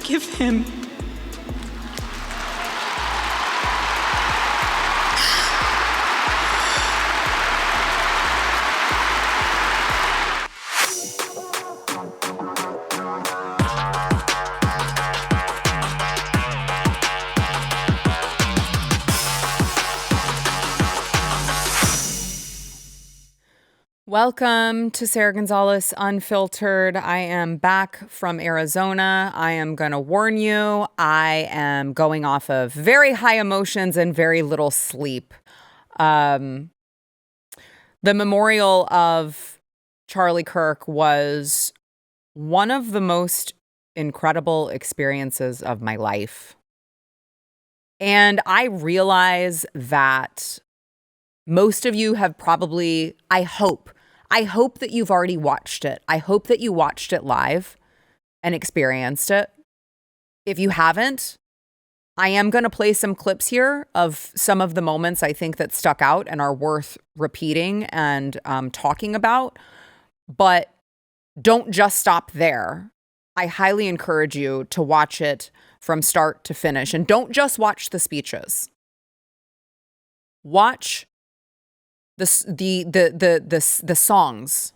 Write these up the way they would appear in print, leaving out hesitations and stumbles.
Forgive him. Welcome to Sara Gonzales Unfiltered. I am back from Arizona. I am going to warn you, I am going off of very high emotions and very little sleep. The memorial of Charlie Kirk was one of the most incredible experiences of my life. And I realize that most of you have probably, I hope that you've already watched it. I hope that you watched it live and experienced it. If you haven't, I am going to play some clips here of some of the moments I think that stuck out and are worth repeating and talking about. But don't just stop there. I highly encourage you to watch it from start to finish. And don't just watch the speeches. Watch the songs,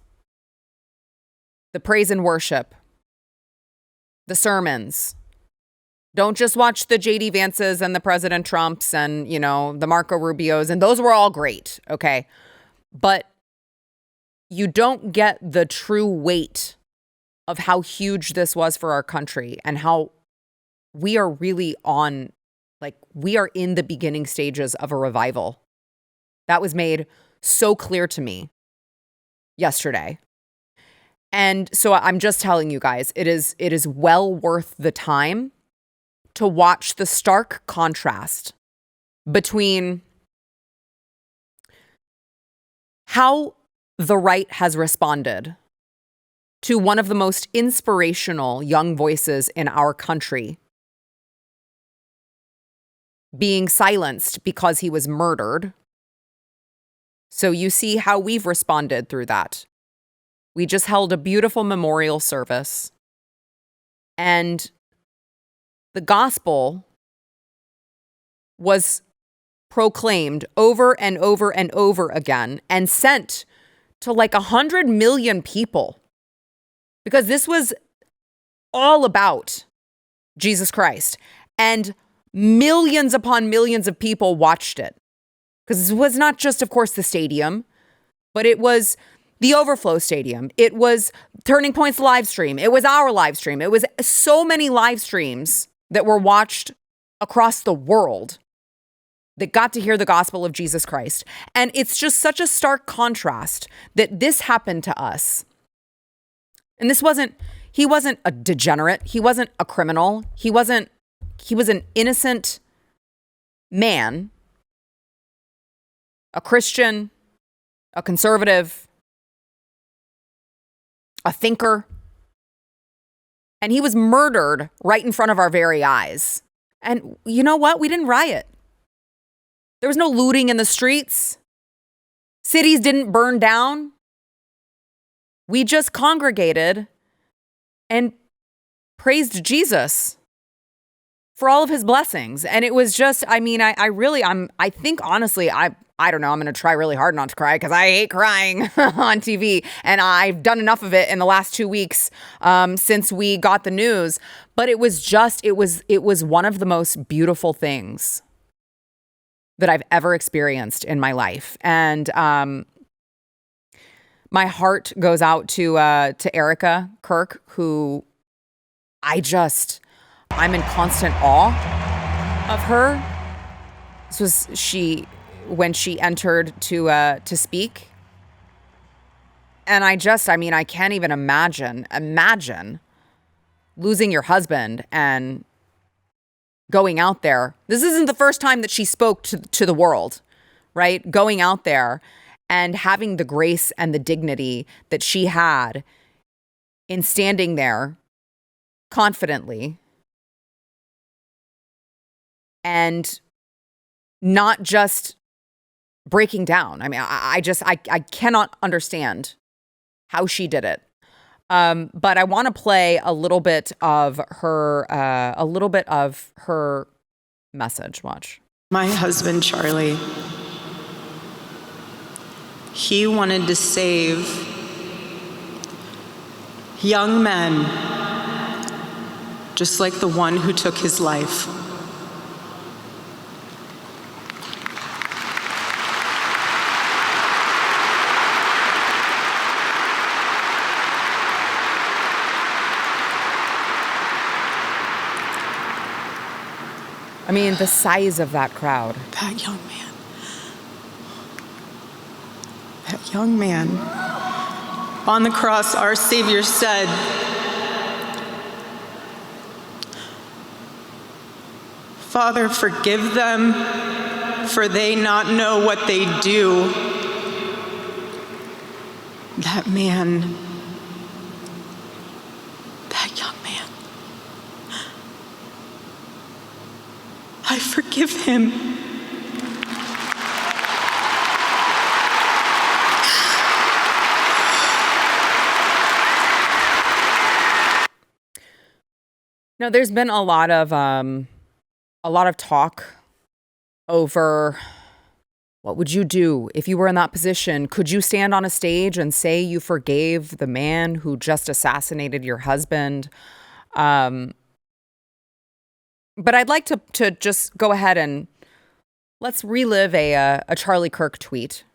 the praise and worship, the sermons. Don't just watch the J.D. Vances and the President Trumps and, you know, the Marco Rubios. And those were all great. Okay. But you don't get the true weight of how huge this was for our country and how we are really we are in the beginning stages of a revival. That was made so clear to me yesterday. And so I'm just telling you guys, it is well worth the time to watch the stark contrast between how the right has responded to one of the most inspirational young voices in our country being silenced because he was murdered. So you see how we've responded through that. We just held a beautiful memorial service. And the gospel was proclaimed over and over and over again and sent to like 100 million people. Because this was all about Jesus Christ. And millions upon millions of people watched it. Because it was not just, of course, the stadium, but it was the Overflow Stadium. It was Turning Point's live stream. It was our live stream. It was so many live streams that were watched across the world that got to hear the gospel of Jesus Christ. And it's just such a stark contrast that this happened to us. And he wasn't a degenerate. He wasn't a criminal. He was an innocent man, a Christian, a conservative, a thinker. And he was murdered right in front of our very eyes. And you know what? We didn't riot. There was no looting in the streets. Cities didn't burn down. We just congregated and praised Jesus for all of his blessings. And it was just, I think honestly, I don't know, I'm going to try really hard not to cry because I hate crying on TV. And I've done enough of it in the last 2 weeks since we got the news. But it was one of the most beautiful things that I've ever experienced in my life. And my heart goes out to Erica Kirk, who I'm in constant awe of her. This was when she entered to speak. And I can't even imagine losing your husband and going out there. This isn't the first time that she spoke to the world, right? Going out there and having the grace and the dignity that she had in standing there confidently and not just breaking down. I mean, I cannot understand how she did it. But I want to play a little bit of her message. Watch. My husband, Charlie, he wanted to save young men, just like the one who took his life. I mean, the size of that crowd. That young man. On the cross, our Savior said, "Father, forgive them, for they not know what they do." That man, that young man, I forgive him. Now, there's been a lot of talk over what would you do if you were in that position? Could you stand on a stage and say you forgave the man who just assassinated your husband? But I'd like to just go ahead and let's relive a Charlie Kirk tweet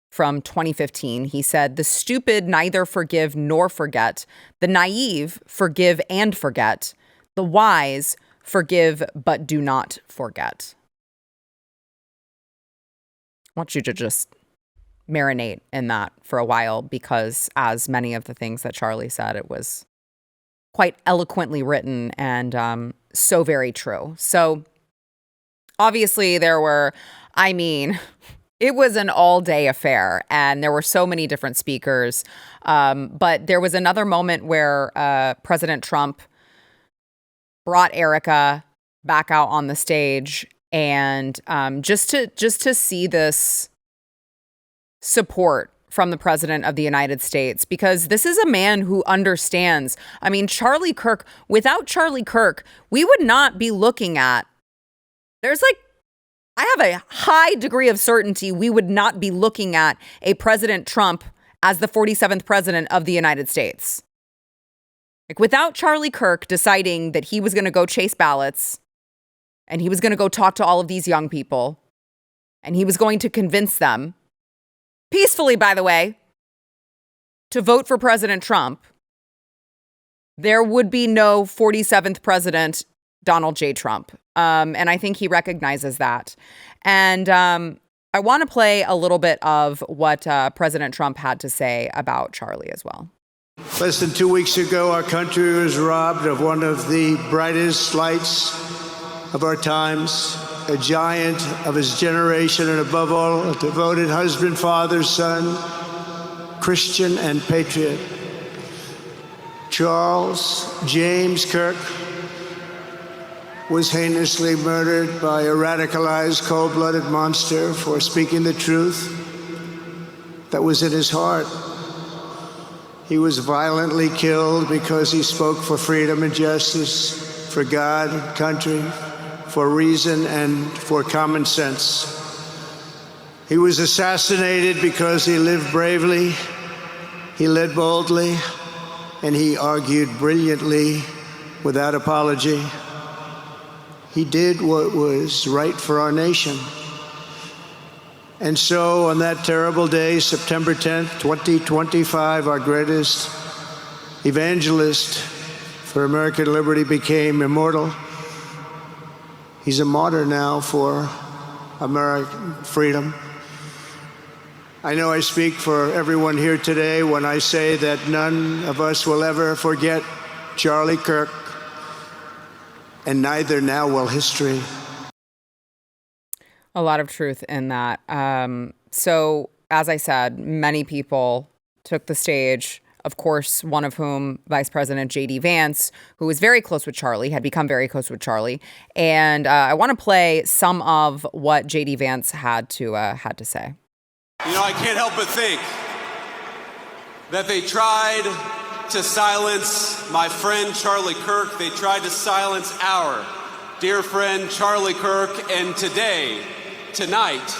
from 2015. He said, "The stupid neither forgive nor forget. The naive forgive and forget. The wise forgive but do not forget." I want you to just marinate in that for a while, because as many of the things that Charlie said, it was quite eloquently written and so very true. So obviously it was an all-day affair, and there were so many different speakers. But there was another moment where President Trump brought Erica back out on the stage, and just to see this support from the President of the United States, because this is a man who understands. I mean, Charlie Kirk, without Charlie Kirk, we would not be looking at, I have a high degree of certainty we would not be looking at a President Trump as the 47th president of the United States. Like, without Charlie Kirk deciding that he was going to go chase ballots and he was going to go talk to all of these young people and he was going to convince them, peacefully, by the way, to vote for President Trump, there would be no 47th president, Donald J. Trump. And I think he recognizes that. And I want to play a little bit of what President Trump had to say about Charlie as well. Less than 2 weeks ago, our country was robbed of one of the brightest lights of our times, a giant of his generation, and above all, a devoted husband, father, son, Christian, and patriot. Charles James Kirk was heinously murdered by a radicalized, cold-blooded monster for speaking the truth that was in his heart. He was violently killed because he spoke for freedom and justice, for God and country, for reason and for common sense. He was assassinated because he lived bravely, he led boldly, and he argued brilliantly without apology. He did what was right for our nation. And so on that terrible day, September 10th, 2025, our greatest evangelist for American liberty became immortal. He's a martyr now for American freedom. I know I speak for everyone here today when I say that none of us will ever forget Charlie Kirk, and neither now will history. A lot of truth in that. So, as I said, many people took the stage, of course, one of whom, Vice President J.D. Vance, who was very close with Charlie, had become very close with Charlie. And I want to play some of what J.D. Vance had to say. You know, I can't help but think that they tried to silence my friend Charlie Kirk. They tried to silence our dear friend Charlie Kirk. And tonight,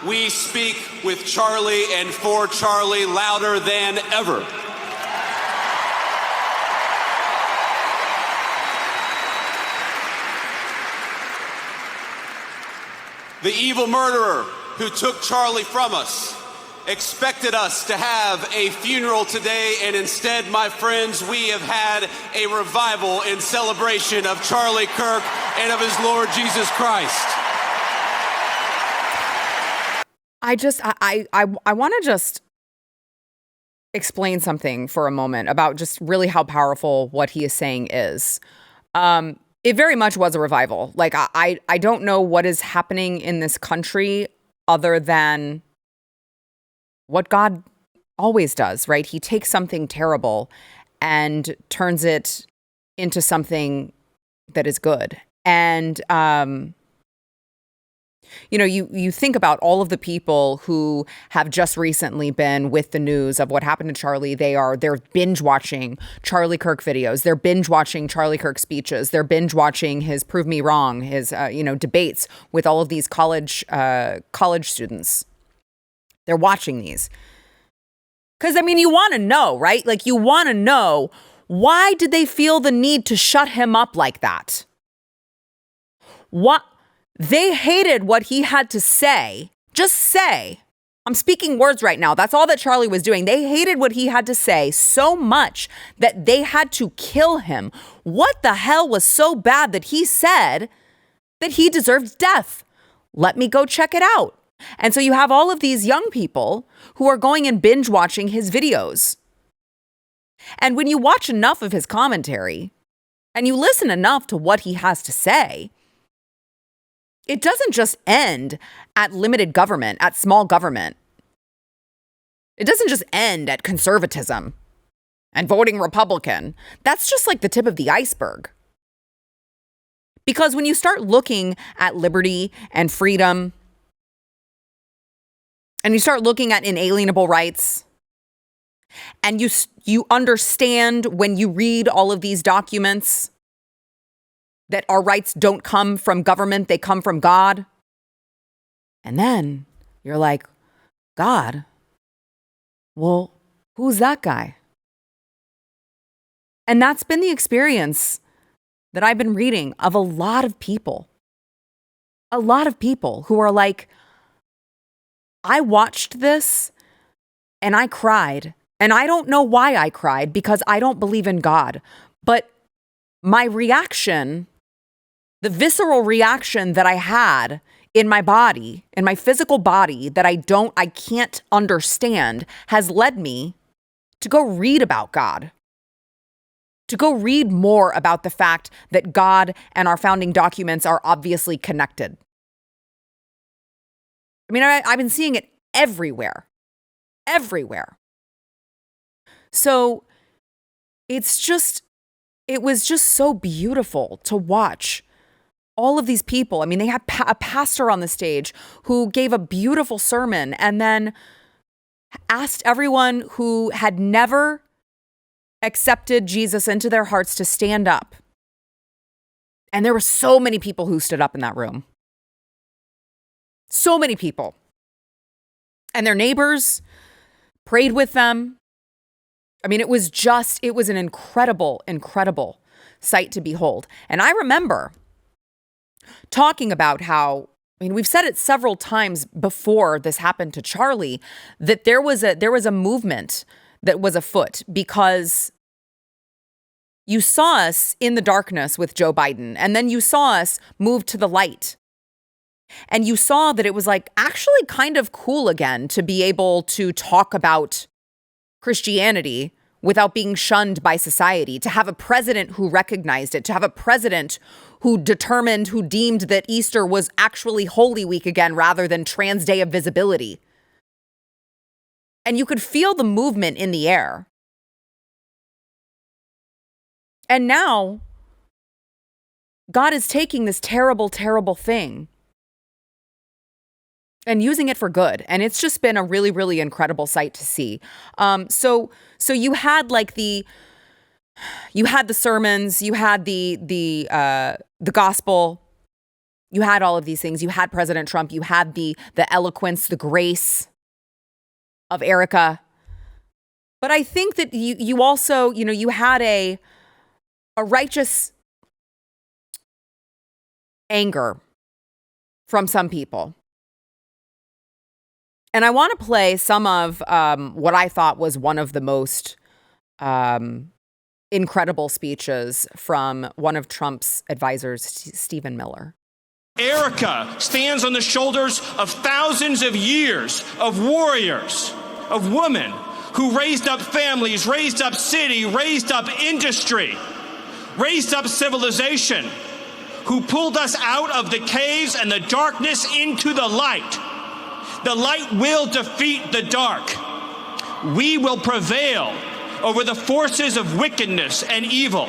we speak with Charlie and for Charlie louder than ever. The evil murderer who took Charlie from us expected us to have a funeral today, and instead, my friends, we have had a revival in celebration of Charlie Kirk and of his Lord Jesus Christ. I want to just explain something for a moment about just really how powerful what he is saying is. It very much was a revival. Like, I don't know what is happening in this country other than what God always does, right? He takes something terrible and turns it into something that is good. And, you think about all of the people who have just recently been with the news of what happened to Charlie. They're binge watching Charlie Kirk videos. They're binge watching Charlie Kirk speeches. They're binge watching his Prove Me Wrong, his, debates with all of these college students. They're watching these. Because, you want to know, right? Like, you want to know, why did they feel the need to shut him up like that? What? They hated what he had to say. Just say. I'm speaking words right now. That's all that Charlie was doing. They hated what he had to say so much that they had to kill him. What the hell was so bad that he said that he deserved death? Let me go check it out. And so you have all of these young people who are going and binge watching his videos. And when you watch enough of his commentary and you listen enough to what he has to say, it doesn't just end at limited government, at small government. It doesn't just end at conservatism and voting Republican. That's just like the tip of the iceberg. Because when you start looking at liberty and freedom, and you start looking at inalienable rights, and you understand when you read all of these documents that our rights don't come from government, they come from God. And then you're like, God? Well, who's that guy? And that's been the experience that I've been reading of a lot of people. A lot of people who are like, I watched this and I cried. And I don't know why I cried, because I don't believe in God. But my reaction, the visceral reaction that I had in my body, in my physical body, that I can't understand, has led me to go read about God, to go read more about the fact that God and our founding documents are obviously connected. I've been seeing it everywhere. So it was just so beautiful to watch all of these people. They had a pastor on the stage who gave a beautiful sermon and then asked everyone who had never accepted Jesus into their hearts to stand up. And there were so many people who stood up in that room. So many people. And their neighbors prayed with them. It was an incredible, incredible sight to behold. And I remember talking about how, we've said it several times before this happened to Charlie, that there was a movement that was afoot, because you saw us in the darkness with Joe Biden, and then you saw us move to the light. And you saw that it was actually kind of cool again to be able to talk about Christianity without being shunned by society, to have a president who recognized it, to have a president who deemed that Easter was actually Holy Week again rather than Trans Day of Visibility. And you could feel the movement in the air. And now, God is taking this terrible, terrible thing and using it for good. And it's just been a really, really incredible sight to see. So you had You had the sermons, you had the gospel, you had all of these things. You had President Trump, you had the eloquence, the grace of Erica. But I think that you also, you had a righteous anger from some people. And I want to play some of what I thought was one of the most incredible speeches from one of Trump's advisors, Stephen Miller. Erica stands on the shoulders of thousands of years of warriors, of women who raised up families, raised up city, raised up industry, raised up civilization, who pulled us out of the caves and the darkness into the light. The light will defeat the dark. We will prevail over the forces of wickedness and evil.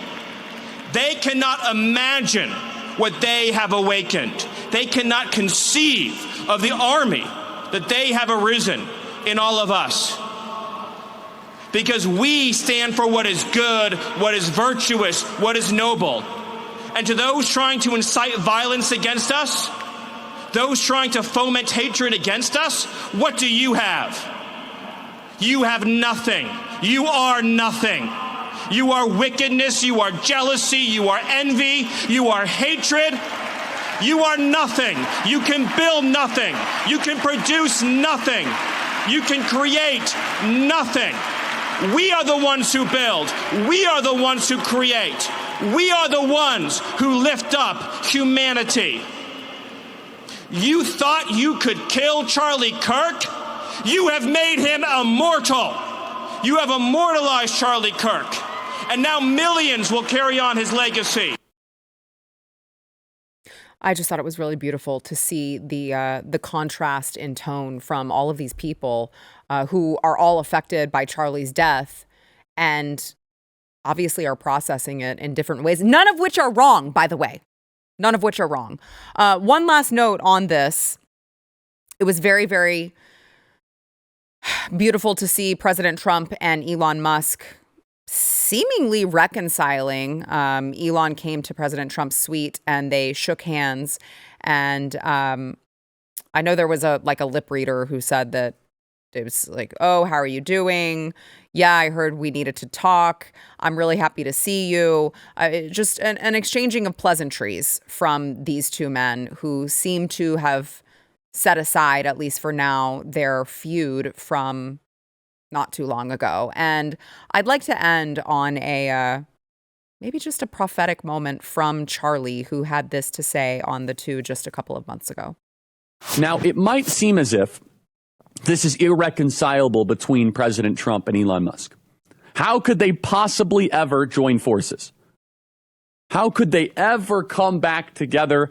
They cannot imagine what they have awakened. They cannot conceive of the army that they have arisen in all of us. Because we stand for what is good, what is virtuous, what is noble. And to those trying to incite violence against us, those trying to foment hatred against us, what do you have? You have nothing. You are nothing. You are wickedness, you are jealousy, you are envy, you are hatred. You are nothing. You can build nothing. You can produce nothing. You can create nothing. We are the ones who build. We are the ones who create. We are the ones who lift up humanity. You thought you could kill Charlie Kirk? You have made him immortal. You have immortalized Charlie Kirk. And now millions will carry on his legacy. I just thought it was really beautiful to see the contrast in tone from all of these people who are all affected by Charlie's death and obviously are processing it in different ways, none of which are wrong, by the way. None of which are wrong. One last note on this. It was very, very beautiful to see President Trump and Elon Musk seemingly reconciling. Elon came to President Trump's suite and they shook hands. And I know there was a lip reader who said that it was like, oh, how are you doing? Yeah, I heard we needed to talk. I'm really happy to see you. Just an exchanging of pleasantries from these two men who seem to have set aside, at least for now, their feud from not too long ago. And I'd like to end on a maybe just a prophetic moment from Charlie, who had this to say on The Two just a couple of months ago. Now, it might seem as if this is irreconcilable between President Trump and Elon Musk. How could they possibly ever join forces? How could they ever come back together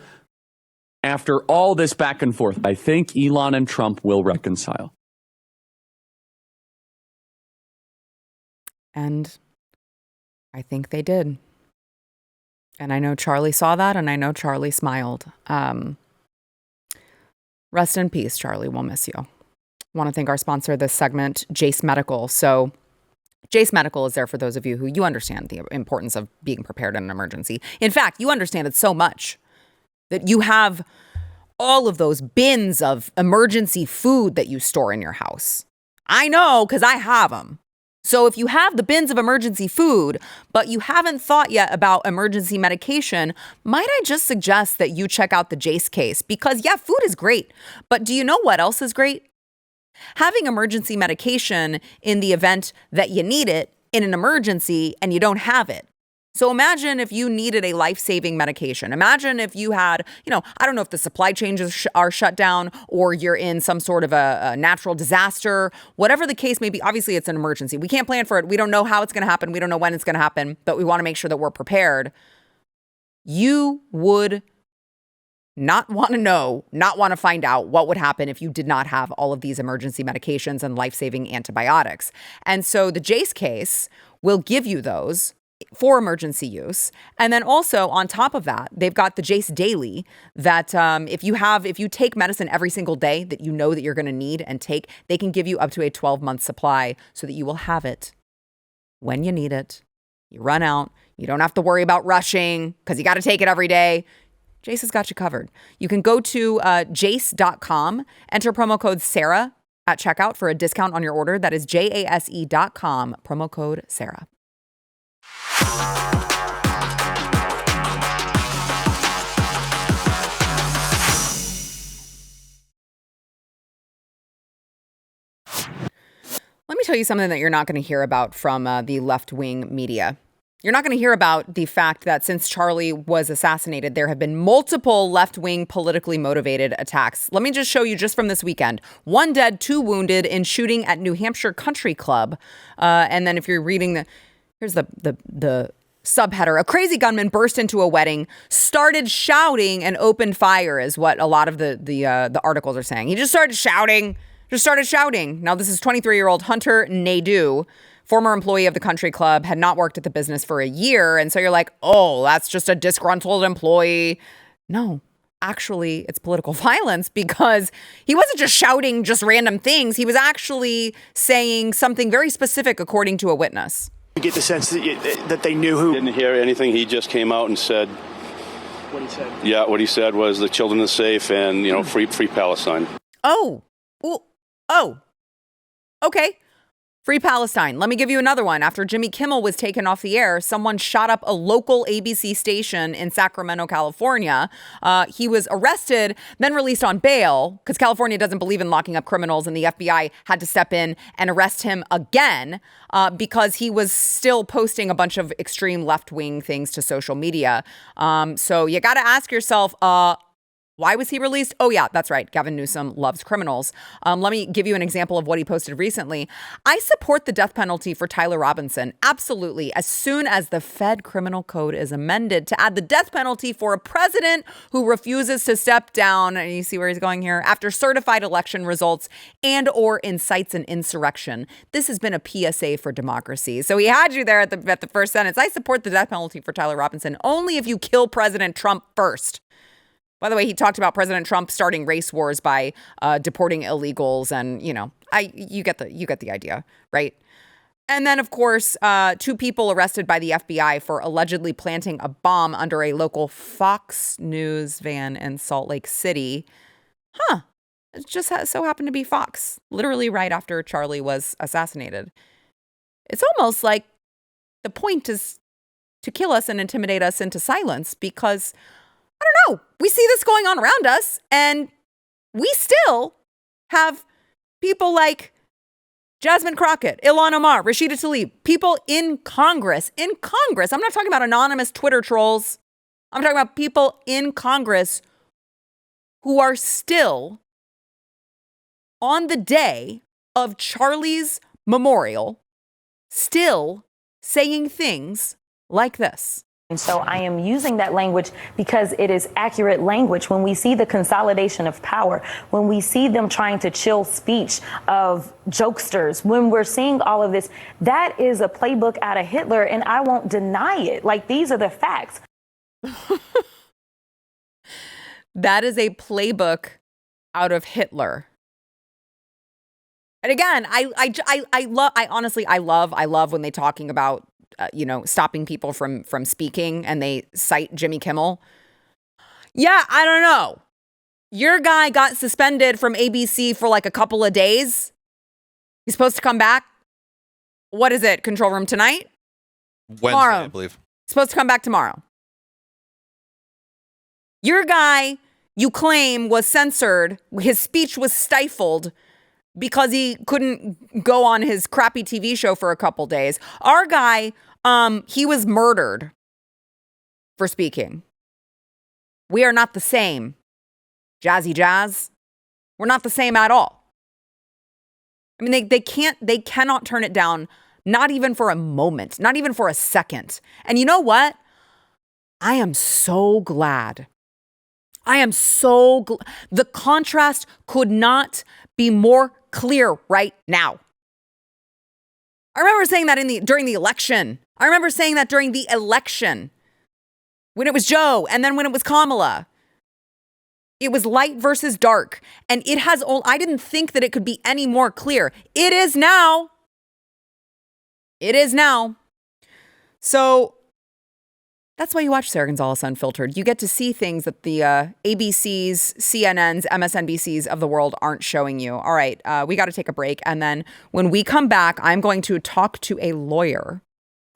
after all this back and forth? I think Elon and Trump will reconcile. And I think they did. And I know Charlie saw that, and I know Charlie smiled. Rest in peace, Charlie. We'll miss you. I want to thank our sponsor this segment, Jase Medical. So Jase Medical is there for those of you who you understand the importance of being prepared in an emergency. In fact, you understand it so much that you have all of those bins of emergency food that you store in your house. I know, because I have them. So if you have the bins of emergency food, but you haven't thought yet about emergency medication, might I just suggest that you check out the Jase case? Because yeah, food is great, but do you know what else is great? Having emergency medication in the event that you need it in an emergency and you don't have it. So imagine if you needed a life-saving medication. Imagine if you had, I don't know if the supply chains are shut down or you're in some sort of a natural disaster, whatever the case may be. Obviously, it's an emergency. We can't plan for it. We don't know how it's going to happen. We don't know when it's going to happen, but we want to make sure that we're prepared. You would not want to know, not want to find out what would happen if you did not have all of these emergency medications and life-saving antibiotics. And so the Jase case will give you those for emergency use. And then also on top of that, they've got the Jase Daily that if you take medicine every single day that you know that you're going to need and take, they can give you up to a 12-month supply so that you will have it when you need it You run out. You don't have to worry about rushing because you got to take it every day. Jase has got you covered. You can go to jase.com, enter promo code Sara at checkout for a discount on your order. That is jase.com, promo code Sara. Let me tell you something that you're not going to hear about from the left-wing media. You're not going to hear about the fact that since Charlie was assassinated, there have been multiple left-wing politically motivated attacks. Let me just show you just from this weekend. 1 dead, 2 wounded in shooting at New Hampshire Country Club. And then if you're reading here's the subheader. A crazy gunman burst into a wedding, started shouting, and opened fire is what a lot of the articles are saying. He just started shouting. Now, this is 23-year-old Hunter Nadeau, former employee of the country club, had not worked at the business for a year. And so you're like, oh, that's just a disgruntled employee. No, actually, it's political violence because he wasn't just shouting just random things. He was actually saying something very specific, according to a witness. You get the sense that they knew who. Didn't hear anything. He just came out and said. What he said. Yeah, what he said was the children are safe and, free Palestine. Oh, okay. Free Palestine. Let me give you another one. After Jimmy Kimmel was taken off the air, someone shot up a local ABC station in Sacramento, California. He was arrested, then released on bail because California doesn't believe in locking up criminals, and the FBI had to step in and arrest him again because he was still posting a bunch of extreme left-wing things to social media. So you got to ask yourself, why was he released? Oh, yeah, that's right. Gavin Newsom loves criminals. Let me give you an example of what he posted recently. I support the death penalty for Tyler Robinson. Absolutely. As soon as the Fed criminal code is amended to add the death penalty for a president who refuses to step down, and you see where he's going here, after certified election results and or incites an insurrection. This has been a PSA for democracy. So he had you there at the first sentence. I support the death penalty for Tyler Robinson only if you kill President Trump first. By the way, he talked about President Trump starting race wars by deporting illegals, and you get the idea, right? And then, of course, 2 people arrested by the FBI for allegedly planting a bomb under a local Fox News van in Salt Lake City. It just so happened to be Fox, literally right after Charlie was assassinated. It's almost like the point is to kill us and intimidate us into silence because, I don't know, we see this going on around us, and we still have people like Jasmine Crockett, Ilhan Omar, Rashida Tlaib, people in Congress. I'm not talking about anonymous Twitter trolls. I'm talking about people in Congress who are still, on the day of Charlie's memorial, still saying things like this. And so I am using that language because it is accurate language. When we see the consolidation of power, when we see them trying to chill speech of jokesters, when we're seeing all of this, that is a playbook out of Hitler, and I won't deny it. Like, these are the facts. That is a playbook out of Hitler. And again, I love when they're talking about stopping people from speaking and they cite Jimmy Kimmel. Yeah, I don't know. Your guy got suspended from ABC for like a couple of days. He's supposed to come back. What is it? Control room tonight? Wednesday, tomorrow. I believe. Supposed to come back tomorrow. Your guy, you claim, was censored. His speech was stifled because he couldn't go on his crappy TV show for a couple days. Our guy, he was murdered for speaking. We are not the same. Jazzy Jazz. We're not the same at all. I mean, they cannot turn it down, not even for a moment, not even for a second. And you know what? I am so glad. The contrast could not be more clear right now. I remember saying that during the election. When it was Joe and then when it was Kamala. It was light versus dark. And I didn't think that it could be any more clear. It is now. So that's why you watch Sara Gonzales Unfiltered. You get to see things that the ABCs, CNNs, MSNBCs of the world aren't showing you. All right, we got to take a break. And then when we come back, I'm going to talk to a lawyer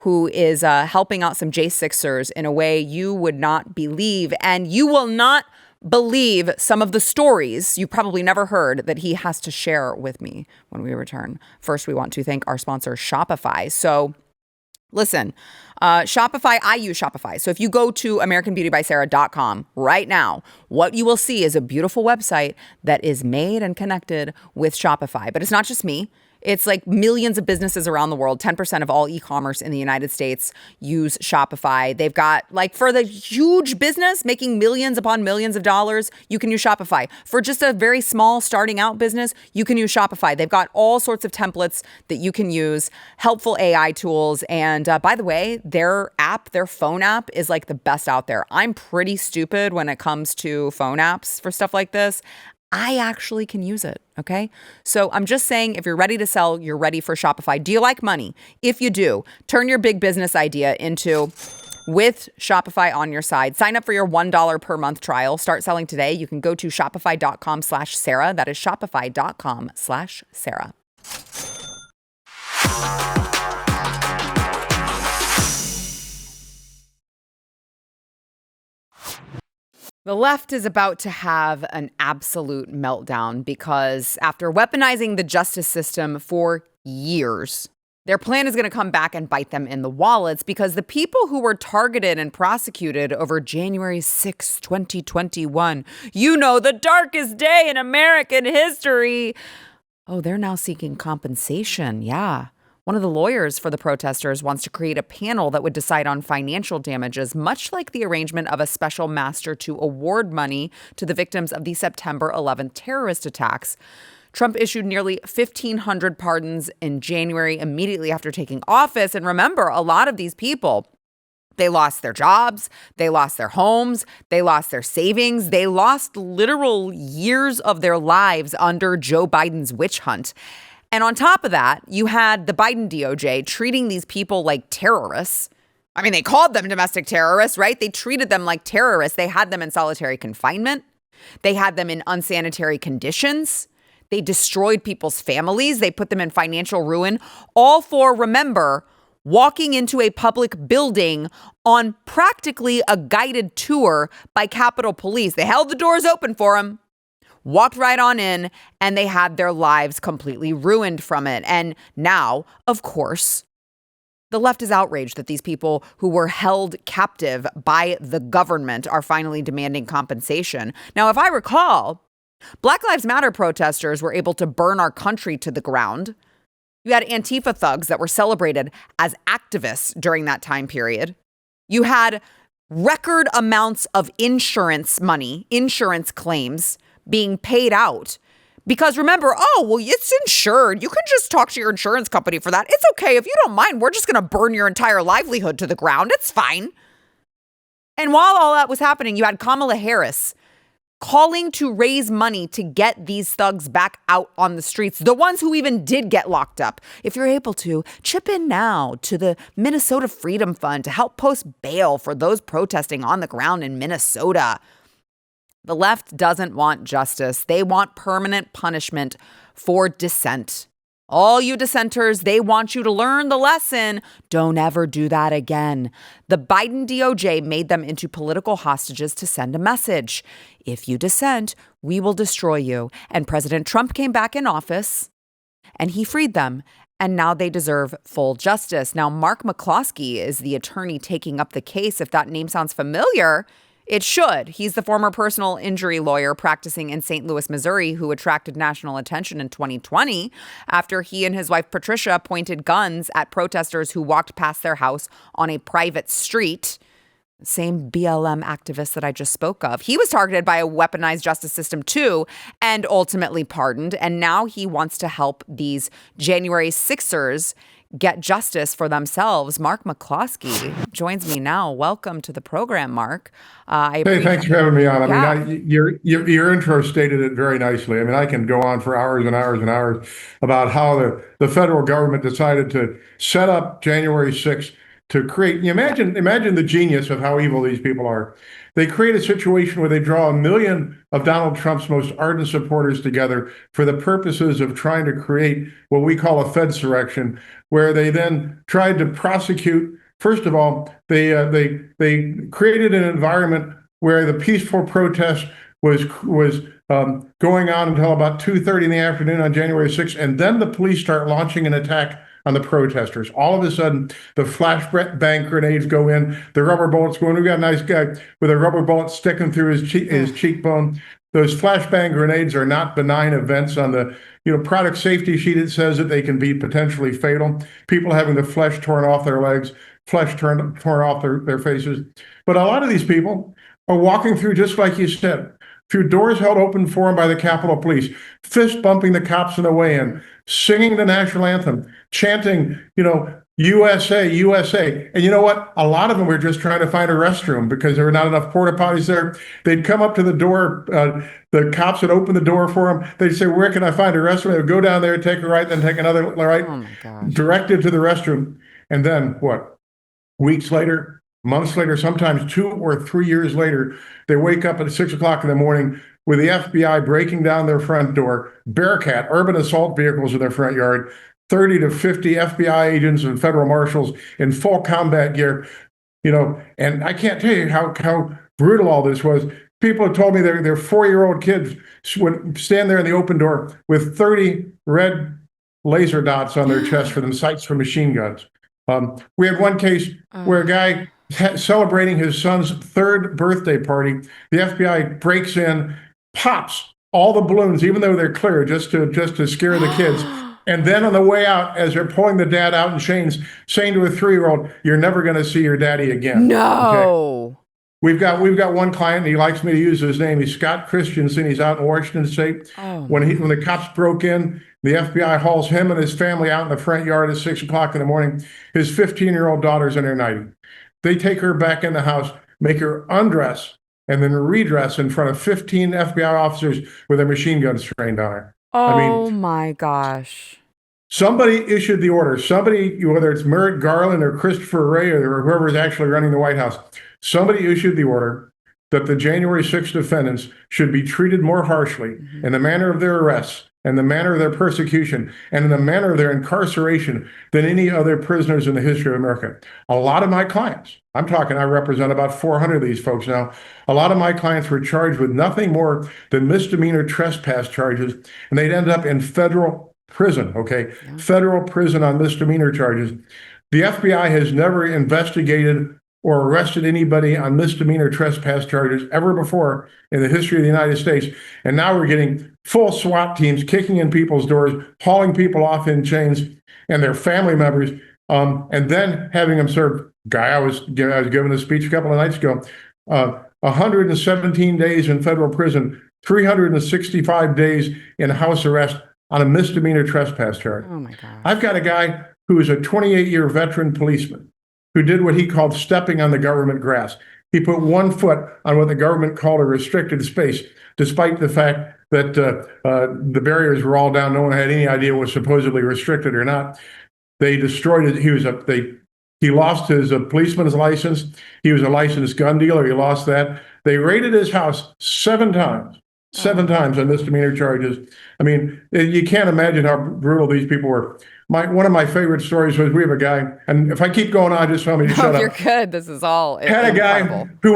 who is helping out some J6ers in a way you would not believe. And you will not believe some of the stories you probably never heard that he has to share with me when we return. First, we want to thank our sponsor, Shopify. So listen, Shopify, I use Shopify. So if you go to AmericanBeautyBySarah.com right now, what you will see is a beautiful website that is made and connected with Shopify. But it's not just me. It's like millions of businesses around the world. 10% of all e-commerce in the United States use Shopify. They've got, like, for the huge business making millions upon millions of dollars, you can use Shopify. For just a very small starting out business, you can use Shopify. They've got all sorts of templates that you can use, helpful AI tools. And by the way, their app, their phone app is like the best out there. I'm pretty stupid when it comes to phone apps for stuff like this. I actually can use it, okay? So I'm just saying, if you're ready to sell, you're ready for Shopify. Do you like money? If you do, turn your big business idea into with Shopify on your side. Sign up for your $1 per month trial. Start selling today. You can go to shopify.com/Sarah. That is shopify.com/Sarah. The left is about to have an absolute meltdown because after weaponizing the justice system for years, their plan is going to come back and bite them in the wallets because the people who were targeted and prosecuted over January 6, 2021, you know, the darkest day in American history. Oh, they're now seeking compensation. Yeah. One of the lawyers for the protesters wants to create a panel that would decide on financial damages, much like the arrangement of a special master to award money to the victims of the September 11th terrorist attacks. Trump issued nearly 1,500 pardons in January immediately after taking office. And remember, a lot of these people, they lost their jobs, they lost their homes, they lost their savings, they lost literal years of their lives under Joe Biden's witch hunt. And on top of that, you had the Biden DOJ treating these people like terrorists. I mean, they called them domestic terrorists, right? They treated them like terrorists. They had them in solitary confinement. They had them in unsanitary conditions. They destroyed people's families. They put them in financial ruin, all for, remember, walking into a public building on practically a guided tour by Capitol Police. They held the doors open for them, walked right on in, and they had their lives completely ruined from it. And now, of course, the left is outraged that these people who were held captive by the government are finally demanding compensation. Now, if I recall, Black Lives Matter protesters were able to burn our country to the ground. You had Antifa thugs that were celebrated as activists during that time period. You had record amounts of insurance money, insurance claims being paid out. Because remember, oh, well, it's insured. You can just talk to your insurance company for that. It's okay. If you don't mind, we're just going to burn your entire livelihood to the ground. It's fine. And while all that was happening, you had Kamala Harris calling to raise money to get these thugs back out on the streets, the ones who even did get locked up. If you're able to, chip in now to the Minnesota Freedom Fund to help post bail for those protesting on the ground in Minnesota. The left doesn't want justice. They want permanent punishment for dissent. All you dissenters, they want you to learn the lesson. Don't ever do that again. The Biden DOJ made them into political hostages to send a message. If you dissent, we will destroy you. And President Trump came back in office and he freed them. And now they deserve full justice. Now, Mark McCloskey is the attorney taking up the case. If that name sounds familiar, it should. He's the former personal injury lawyer practicing in St. Louis, Missouri, who attracted national attention in 2020 after he and his wife, Patricia, pointed guns at protesters who walked past their house on a private street. Same BLM activist that I just spoke of. He was targeted by a weaponized justice system too, and ultimately pardoned. And now he wants to help these January 6ers get justice for themselves. Mark McCloskey joins me now. Welcome to the program, Mark. Hey, thanks for having me on. I mean, your intro stated it very nicely. I mean, I can go on for hours and hours and hours about how the federal government decided to set up January 6th to create. You imagine the genius of how evil these people are. They create a situation where they draw 1 million of Donald Trump's most ardent supporters together for the purposes of trying to create what we call a Fedsurrection, where they then tried to prosecute. First of all, they created an environment where the peaceful protest was going on until about 2:30 in the afternoon on January 6th, and then the police start launching an attack on the protesters. All of a sudden, the flashbang grenades go in, the rubber bullets go in. We got a nice guy with a rubber bullet sticking through his cheekbone. Those flashbang grenades are not benign events. On the product safety sheet, it says that they can be potentially fatal. People having the flesh torn off their legs, flesh torn off their faces. But a lot of these people are walking through, just like you said, through doors held open for them by the Capitol Police, fist bumping the cops on the way in, singing the national anthem, chanting, USA, USA. And you know what? A lot of them were just trying to find a restroom because there were not enough porta potties there. They'd come up to the door. The cops would open the door for them. They'd say, "Where can I find a restroom?" They would go down there, take a right, then take another right, directed to the restroom. And then what? Weeks later, months later, sometimes 2 or 3 years later, they wake up at 6 o'clock in the morning with the FBI breaking down their front door, Bearcat, urban assault vehicles in their front yard, 30 to 50 FBI agents and federal marshals in full combat gear, and I can't tell you how brutal all this was. People have told me their 4-year-old kids would stand there in the open door with 30 red laser dots on their chest for them, sights for machine guns. We had one case where a guy celebrating his son's 3rd birthday party, the FBI breaks in, pops all the balloons, even though they're clear, just to scare the kids. And then on the way out, as they're pulling the dad out in chains, saying to a 3-year-old, "You're never going to see your daddy again." No. Okay? We've got one client, and he likes me to use his name. He's Scott Christensen. He's out in Washington State. When the cops broke in, the FBI hauls him and his family out in the front yard at 6 o'clock in the morning. His 15-year-old daughter's in her nightie. They take her back in the house, make her undress, and then redress in front of 15 FBI officers with their machine guns trained on her. Oh my gosh. Somebody issued the order. Somebody, whether it's Merrick Garland or Christopher Wray or whoever is actually running the White House, somebody issued the order that the January 6th defendants should be treated more harshly in the manner of their arrests and the manner of their persecution and in the manner of their incarceration than any other prisoners in the history of America. A lot of my clients, I represent about 400 of these folks now. A lot of my clients were charged with nothing more than misdemeanor trespass charges, and they'd end up in federal prison, okay? Yeah. Federal prison on misdemeanor charges. The FBI has never investigated or arrested anybody on misdemeanor trespass charges ever before in the history of the United States. And now we're getting full SWAT teams kicking in people's doors, hauling people off in chains and their family members, and then having them serve. I was giving a speech a couple of nights ago, 117 days in federal prison, 365 days in house arrest on a misdemeanor trespass charge. Oh my God. I've got a guy who is a 28-year veteran policeman who did what he called stepping on the government grass. He put one foot on what the government called a restricted space, despite the fact that the barriers were all down. No one had any idea what was supposedly restricted or not. They destroyed it. He lost his policeman's license. He was a licensed gun dealer. He lost that. They raided his house 7 times on misdemeanor charges. I mean, you can't imagine how brutal these people were. One of my favorite stories was, we have a guy, and if I keep going on, just tell me to shut up. You're good. This is all Had a guy who,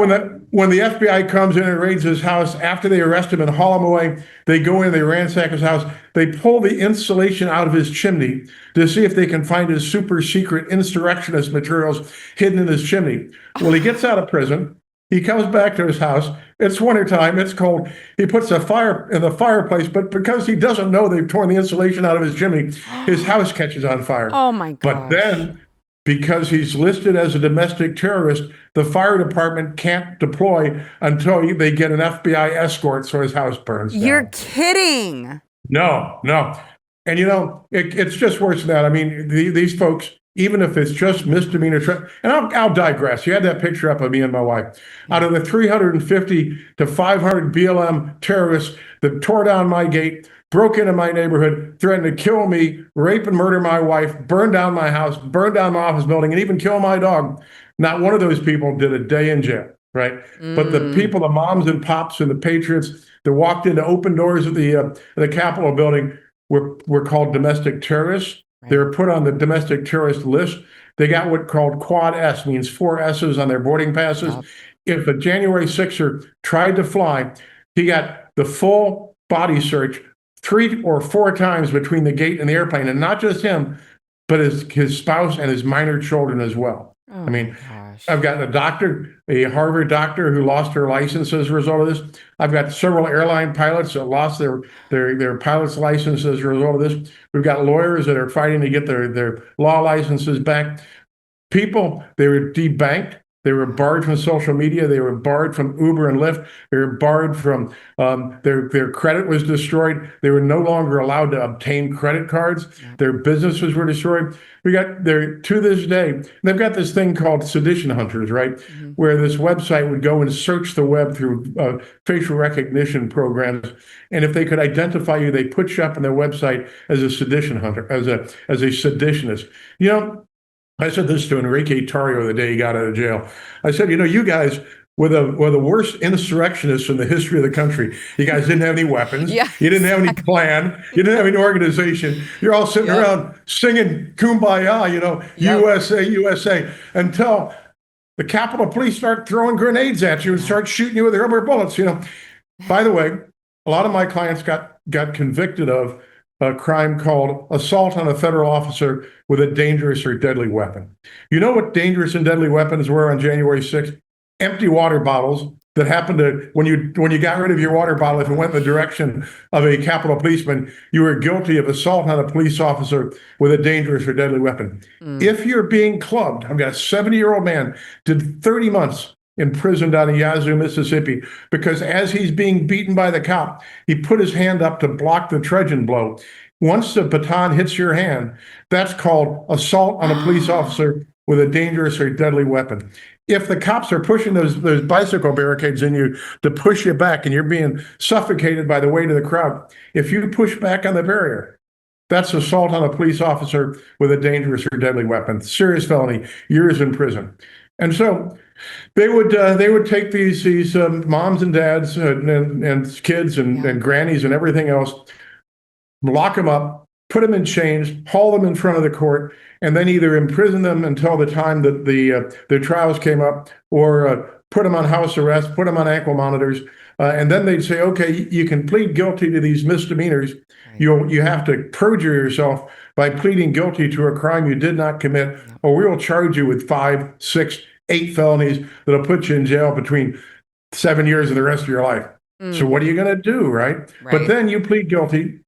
when the FBI comes in and raids his house, after they arrest him and haul him away, they go in, they ransack his house, they pull the insulation out of his chimney to see if they can find his super secret insurrectionist materials hidden in his chimney. Well, he gets out of prison. He comes back to his house. It's wintertime. It's cold. He puts a fire in the fireplace, but because he doesn't know they've torn the insulation out of his chimney, his house catches on fire. Oh, my God. But then, because he's listed as a domestic terrorist, the fire department can't deploy until they get an FBI escort, so his house burns down. You're kidding. No. And, it's just worse than that. I mean, these folks, even if it's just misdemeanor, and I'll digress. You had that picture up of me and my wife. Out of the 350 to 500 BLM terrorists that tore down my gate, broke into my neighborhood, threatened to kill me, rape and murder my wife, burn down my house, burn down my office building, and even kill my dog. Not one of those people did a day in jail, right? But the people, the moms and pops and the patriots that walked into open doors of the Capitol building were called domestic terrorists. Right. They were put on the domestic terrorist list. They got what called Quad S, means 4 S's on their boarding passes. Yep. If a January 6er tried to fly, he got the full body search 3 or 4 times between the gate and the airplane. And not just him, but his spouse and his minor children as well. Oh, I mean, I've got a doctor, a Harvard doctor who lost her license as a result of this. I've got several airline pilots that lost their pilot's license as a result of this. We've got lawyers that are fighting to get their law licenses back. People, they were debanked. They were barred from social media. They were barred from Uber and Lyft. They were barred from their credit was destroyed. They were no longer allowed to obtain credit cards. Their businesses were destroyed. We got there to this day. They've got this thing called sedition hunters, right? Mm-hmm. Where this website would go and search the web through facial recognition programs, and if they could identify you, they put you up on their website as a sedition hunter, as a seditionist. You know, I said this to Enrique Tarrio the day he got out of jail. I said, you know, you guys were the worst insurrectionists in the history of the country. You guys didn't have any weapons. Yeah, you didn't have any plan. You didn't have any organization. You're all sitting around singing Kumbaya, you know, USA, USA, until the Capitol Police start throwing grenades at you and start shooting you with rubber bullets, you know. By the way, a lot of my clients got convicted of a crime called assault on a federal officer with a dangerous or deadly weapon. You know what dangerous and deadly weapons were on January 6th? Empty water bottles that happened to, when you got rid of your water bottle, if it went in the direction of a Capitol policeman, you were guilty of assault on a police officer with a dangerous or deadly weapon. If you're being clubbed, I've got a 70-year-old man, did 30 months in prison down in Yazoo, Mississippi, because as he's being beaten by the cop, he put his hand up to block the truncheon blow. Once the baton hits your hand, that's called assault on a police officer with a dangerous or deadly weapon. If the cops are pushing those bicycle barricades in you to push you back and you're being suffocated by the weight of the crowd, if you push back on the barrier, that's assault on a police officer with a dangerous or deadly weapon. Serious felony, years in prison. And so they would take these moms and dads and kids and grannies and everything else, lock them up, put them in chains, haul them in front of the court, and then either imprison them until the time that their trials came up, or put them on house arrest, put them on ankle monitors, and then they'd say, okay, you can plead guilty to these misdemeanors. You have to perjure yourself by pleading guilty to a crime you did not commit, or we will charge you with 5, 6, 8 felonies that'll put you in jail between 7 years and the rest of your life. So what are you going to do, right? But then you plead guilty.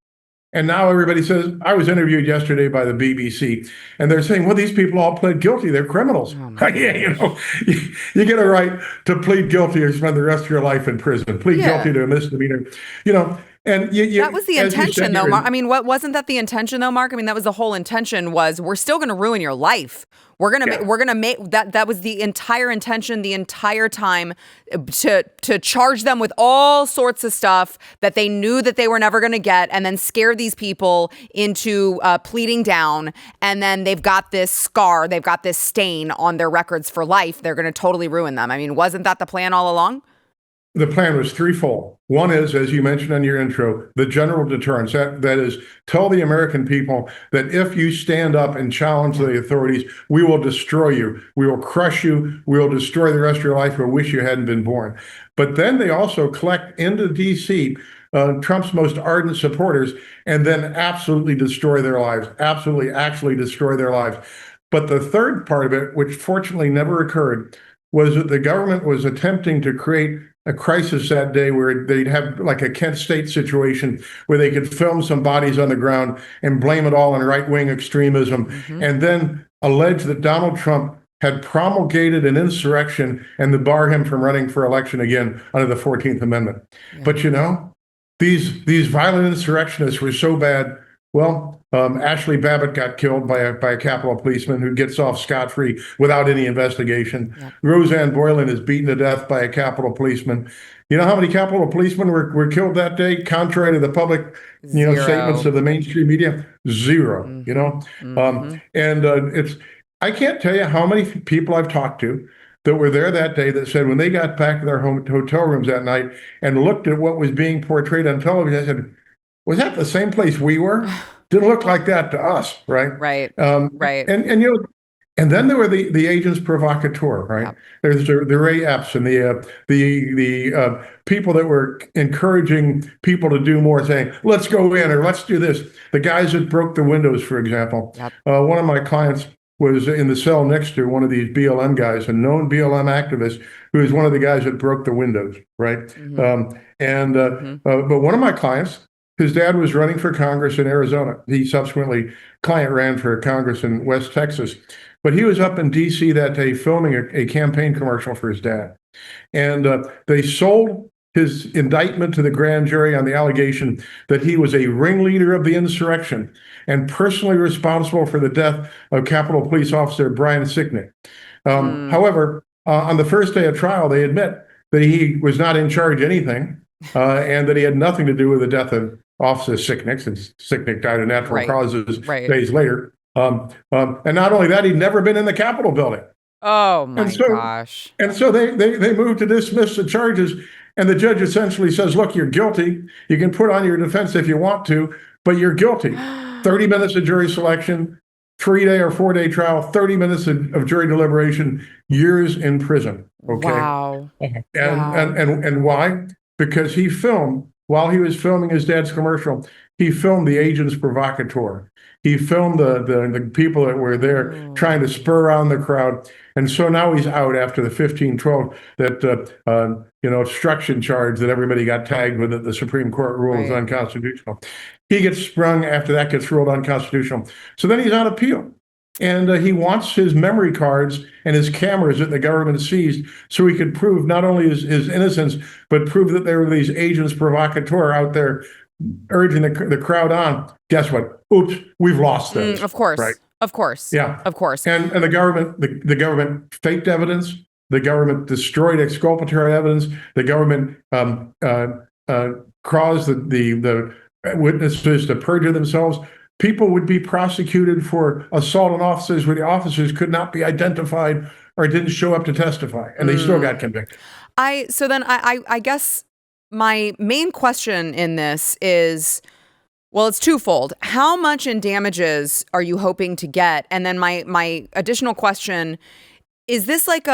And now everybody says, I was interviewed yesterday by the BBC, and they're saying, well, these people all pled guilty. They're criminals. Yeah, you know, you get a right to plead guilty or spend the rest of your life in prison. Plead guilty to a misdemeanor, you know. And that was the intention, though, Mark. I mean, wasn't that the intention, though, Mark? I mean, that was the whole intention. Was we're still going to ruin your life. We're gonna make that. That was the entire intention, the entire time, to charge them with all sorts of stuff that they knew that they were never going to get, and then scare these people into pleading down. And then they've got this scar, they've got this stain on their records for life. They're going to totally ruin them. I mean, wasn't that the plan all along? The plan was threefold. One is, as you mentioned in your intro, the general deterrence. That is, tell the American people that if you stand up and challenge the authorities, we will destroy you. We will crush you. We will destroy the rest of your life. We wish you hadn't been born. But then they also collect into D.C. Trump's most ardent supporters and then absolutely destroy their lives, actually destroy their lives. But the third part of it, which fortunately never occurred, was that the government was attempting to create a crisis that day where they'd have like a Kent State situation where they could film some bodies on the ground and blame it all on right-wing extremism, and then allege that Donald Trump had promulgated an insurrection and to bar him from running for election again under the 14th Amendment. But you know, these violent insurrectionists were so bad, Ashley Babbitt got killed by a Capitol policeman who gets off scot-free without any investigation. Yep. Roseanne Boylan is beaten to death by a Capitol policeman. You know how many Capitol policemen were killed that day, contrary to the public, statements of the mainstream media? Zero. I can't tell you how many people I've talked to that were there that day that said when they got back to their hotel rooms that night and looked at what was being portrayed on television, I said, was that the same place we were? Didn't look like that to us, right? Right. Right. And then there were the agents provocateur, right? Yep. There's the Ray Epps and the people that were encouraging people to do more, saying, let's go in or let's do this. The guys that broke the windows, for example. Yep. One of my clients was in the cell next to one of these BLM guys, a known BLM activist, who is one of the guys that broke the windows, right? Mm-hmm. But one of my clients, his dad was running for Congress in Arizona. He subsequently, client ran for Congress in West Texas. But he was up in D.C. that day filming a campaign commercial for his dad. And they sold his indictment to the grand jury on the allegation that he was a ringleader of the insurrection and personally responsible for the death of Capitol Police Officer Brian Sicknick. However, on the first day of trial, they admit that he was not in charge of anything and that he had nothing to do with the death of Officer Sicknick, since Sicknick died of natural causes days later. And not only that, he'd never been in the Capitol building. Oh my gosh. And so they moved to dismiss the charges. And the judge essentially says, look, you're guilty. You can put on your defense if you want to, but you're guilty. 30 minutes of jury selection, 3-day or 4-day trial, 30 minutes of jury deliberation, years in prison. Okay. Wow. And why? Because he filmed, while he was filming his dad's commercial, he filmed the agents provocateur. He filmed the people that were there trying to spur on the crowd. And so now he's out after the 1512 that obstruction charge that everybody got tagged with that the Supreme Court ruled is unconstitutional. He gets sprung after that gets ruled unconstitutional. So then he's on appeal. And he wants his memory cards and his cameras that the government seized so he could prove not only his innocence, but prove that there were these agents provocateur out there urging the crowd on. Guess what? Oops, we've lost those. Of course. Right? Of course. Yeah. Of course. And the government faked evidence. The government destroyed exculpatory evidence. The government caused the witnesses to perjure themselves. People would be prosecuted for assault on officers where the officers could not be identified or didn't show up to testify, and they still got convicted. So then I guess my main question in this is, well, it's twofold. How much in damages are you hoping to get? And then my additional question, is this like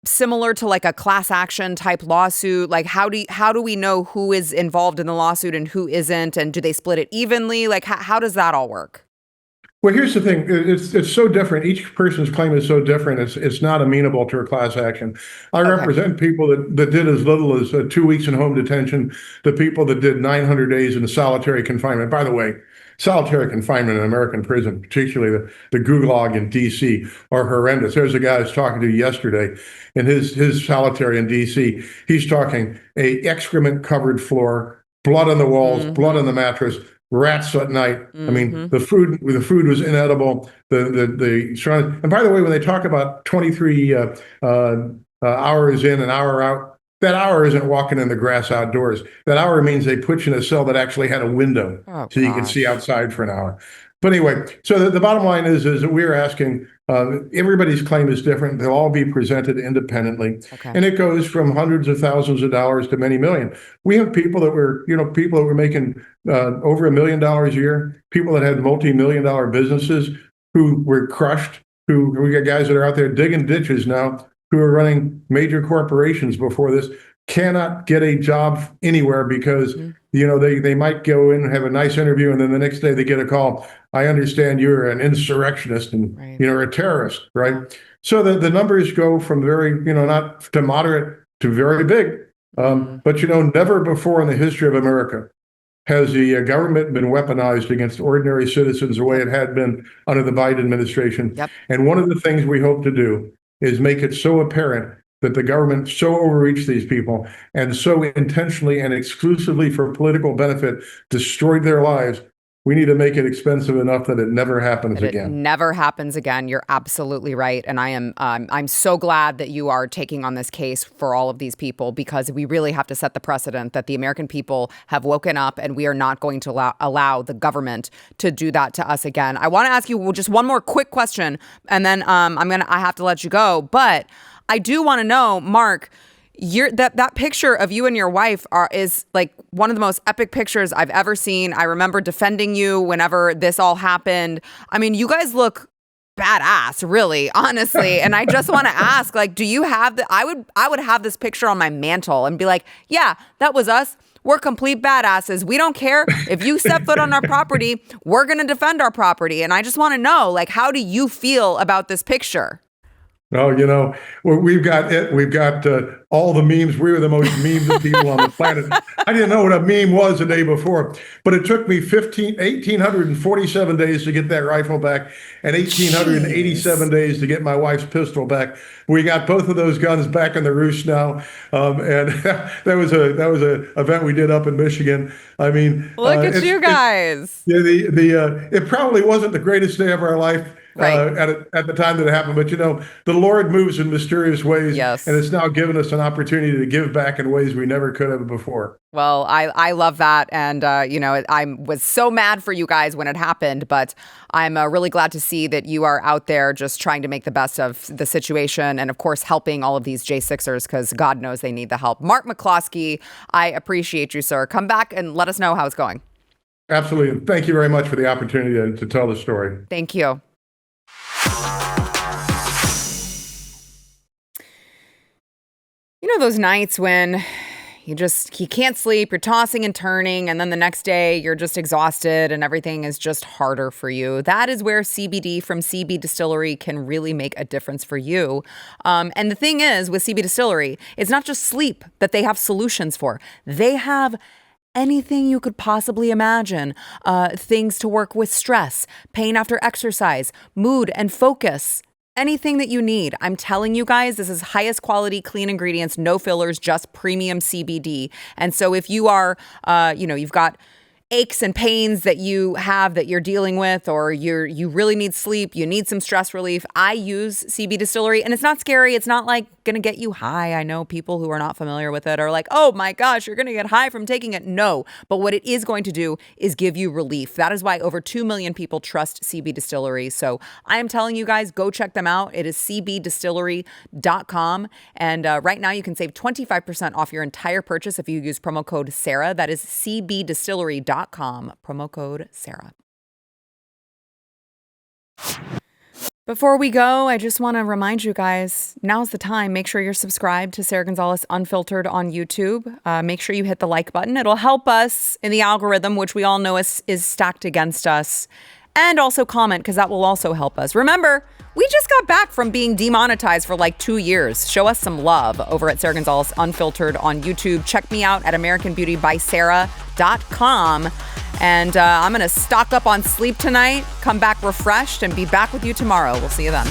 similar to like a class action type lawsuit? Like how do we know who is involved in the lawsuit and who isn't? And do they split it evenly? Like how does that all work? Well, here's the thing. It's so different. Each person's claim is so different. It's not amenable to a class action. I represent people that did as little as 2 weeks in home detention to people that did 900 days in solitary confinement. By the way, solitary confinement in American prison, particularly the gulag in D.C., are horrendous. There's a guy I was talking to yesterday in his solitary in D.C. He's talking a excrement-covered floor, blood on the walls, blood on the mattress, rats at night. I mean, the food was inedible. And by the way, when they talk about 23 hours in, an hour out, that hour isn't walking in the grass outdoors. That hour means they put you in a cell that actually had a window so you can see outside for an hour. But anyway, so the bottom line is that we're asking, everybody's claim is different. They'll all be presented independently. Okay. And it goes from hundreds of thousands of dollars to many million. We have people that were making over $1 million a year, people that had multi-million-dollar businesses who were crushed, we got guys that are out there digging ditches now who are running major corporations before this, cannot get a job anywhere because they might go in and have a nice interview and then the next day they get a call. I understand you're an insurrectionist and you're a terrorist, right? Yeah. So the numbers go from very not to moderate to very big. But never before in the history of America has the government been weaponized against ordinary citizens the way it had been under the Biden administration. Yep. And one of the things we hope to do is make it so apparent that the government so overreached these people and so intentionally and exclusively for political benefit destroyed their lives We need to make it expensive enough that it never happens again. It never happens again. You're absolutely right. And I'm so glad that you are taking on this case for all of these people, because we really have to set the precedent that the American people have woken up, and we are not going to allow the government to do that to us again. I want to ask you just one more quick question, and then I have to let you go. But I do want to know, Mark, that picture of you and your wife is like one of the most epic pictures I've ever seen. I remember defending you whenever this all happened. I mean, you guys look badass, really, honestly. And I just want to ask, like, do you have I would have this picture on my mantle and be like, yeah, that was us. We're complete badasses. We don't care if you step foot on our property. We're going to defend our property. And I just want to know, like, how do you feel about this picture? Oh, we've got all the memes. We were the most memed people on the planet. I didn't know what a meme was the day before, but it took me 1,847 days to get that rifle back and 1,887 days to get my wife's pistol back. We got both of those guns back in the roost now. And that was a event we did up in Michigan. I mean, look at you guys. It probably wasn't the greatest day of our life. Right. At the time that it happened. But, the Lord moves in mysterious ways. Yes. And it's now given us an opportunity to give back in ways we never could have before. Well, I love that. And, I was so mad for you guys when it happened, but I'm really glad to see that you are out there just trying to make the best of the situation. And, of course, helping all of these J6ers, because God knows they need the help. Mark McCloskey, I appreciate you, sir. Come back and let us know how it's going. Absolutely. Thank you very much for the opportunity to tell the story. Thank you. Those nights when you can't sleep, you're tossing and turning, and then the next day you're just exhausted and everything is just harder for you. That is where CBD from CB Distillery can really make a difference for you. And the thing is, with CB Distillery, it's not just sleep that they have solutions for. They have anything you could possibly imagine. Things to work with stress, pain after exercise, mood and focus. Anything that you need. I'm telling you guys, this is highest quality, clean ingredients, no fillers, just premium CBD. And so if you are, you've got aches and pains that you have that you're dealing with, or you really need sleep, you need some stress relief, I use CB Distillery, and it's not scary. It's not like going to get you high. I know people who are not familiar with it are like, oh my gosh, you're going to get high from taking it. No, but what it is going to do is give you relief. That is why over 2 million people trust CB Distillery. So I am telling you guys, go check them out. It is cbdistillery.com. And right now you can save 25% off your entire purchase if you use promo code Sarah. That is cbdistillery.com, promo code Sarah. Before we go, I just want to remind you guys, now's the time. Make sure you're subscribed to Sara Gonzales Unfiltered on YouTube. Make sure you hit the like button. It'll help us in the algorithm, which we all know is stacked against us. And also comment, because that will also help us. Remember, we just got back from being demonetized for like 2 years. Show us some love over at Sara Gonzales Unfiltered on YouTube. Check me out at AmericanBeautyBySarah.com. And I'm going to stock up on sleep tonight, come back refreshed, and be back with you tomorrow. We'll see you then.